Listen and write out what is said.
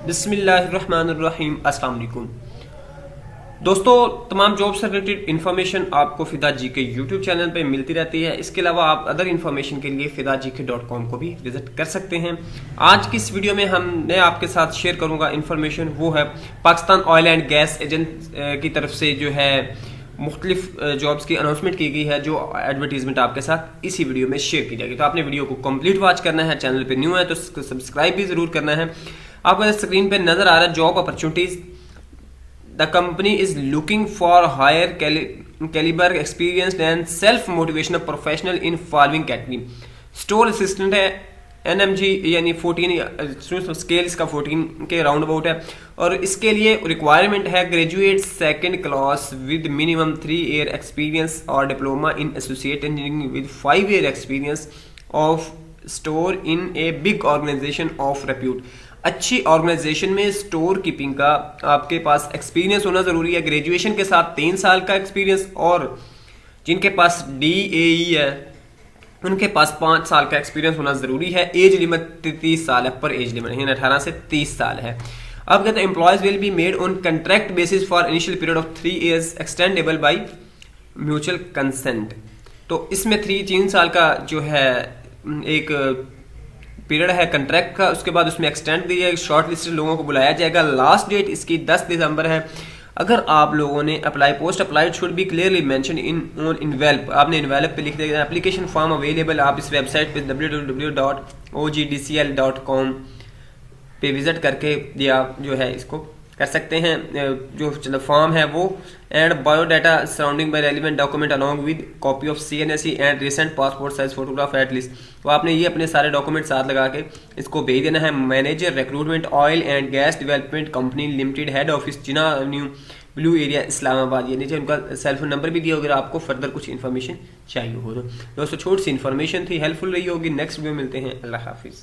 बिस्मिल्लाहिर्रहमानिर्रहीम। अस्सलाम वालेकुम दोस्तों, तमाम जॉब से रिलेटेड इन्फॉर्मेशन आपको फिदा जी के यूट्यूब चैनल पे मिलती रहती है। इसके अलावा आप अदर इन्फॉर्मेशन के लिए fidajk.com को भी विजिट कर सकते हैं। आज की इस वीडियो में हमने आपके साथ शेयर करूंगा इन्फॉर्मेशन, वो है Pakistan oil and gas agent की तरफ से जो है मुख्तलिफ जॉब्स की अनाउंसमेंट की गई है, जो एडवर्टीजमेंट आपके साथ इसी वीडियो में शेयर की जाएगी। तो आपने वीडियो को कंप्लीट वॉच करना है, चैनल पे न्यू है तो सब्सक्राइब भी जरूर करना है। आपको स्क्रीन पे नजर आ रहा है job opportunities. The company is looking for higher calibre experienced and self motivational professional in following category. Store assistant है, NMG यानी 14 स्केल इसका 14 के राउंड अबाउट है, और इसके लिए रिक्वायरमेंट है graduate second class with minimum 3 year experience और diploma in associate engineering with 5 year experience of store in a big organisation of repute. अच्छी ऑर्गेनाइजेशन में स्टोर कीपिंग का आपके पास एक्सपीरियंस होना जरूरी है। ग्रेजुएशन के साथ 3 साल का एक्सपीरियंस, और जिनके पास DAE है उनके पास 5 साल का एक्सपीरियंस होना जरूरी है। एज लिमिट 30 साल है, पर एज लिमिट यानी 18 से 30 साल है। अब कहते हैं employees will be made on contract basis for initial period of 3 years extendable by mutual consent. तो इसमें 3 साल का जो है एक पीरियड है कंट्रैक्ट का, उसके बाद उसमें एक्सटेंड दी जाएगी। शॉर्ट लिस्टेड लोगों को बुलाया जाएगा। लास्ट डेट इसकी 10 दिसंबर है। अगर आप लोगों ने post applied should be clearly mention in on envelope, आपने इनवेल्प पे लिख देगा। एप्लीकेशन फॉर्म अवेलेबल, आप इस वेबसाइट पे www.ogdcl.com पे विजिट करके या जो है इसको कर सकते हैं। जो फॉर्म है वो and biodata surrounding by relevant document along with copy of CNSE and recent passport size photograph at least. तो आपने ये अपने सारे डॉक्यूमेंट साथ लगा के इसको भेज देना है। Manager recruitment oil and gas development company limited, head office Jinnah Avenue, blue area, Islamabad. ये नीचे उनका सेलफोन नंबर भी दिया। अगर आपको फर्दर कुछ इन्फॉर्मेशन चाहिए हो तो दोस्तों, छोटी सी इन्फॉर्मेशन थी, हेल्पफुल रही होगी। नेक्स्ट वीडियो मिलते हैं। अल्लाह हाफिज़।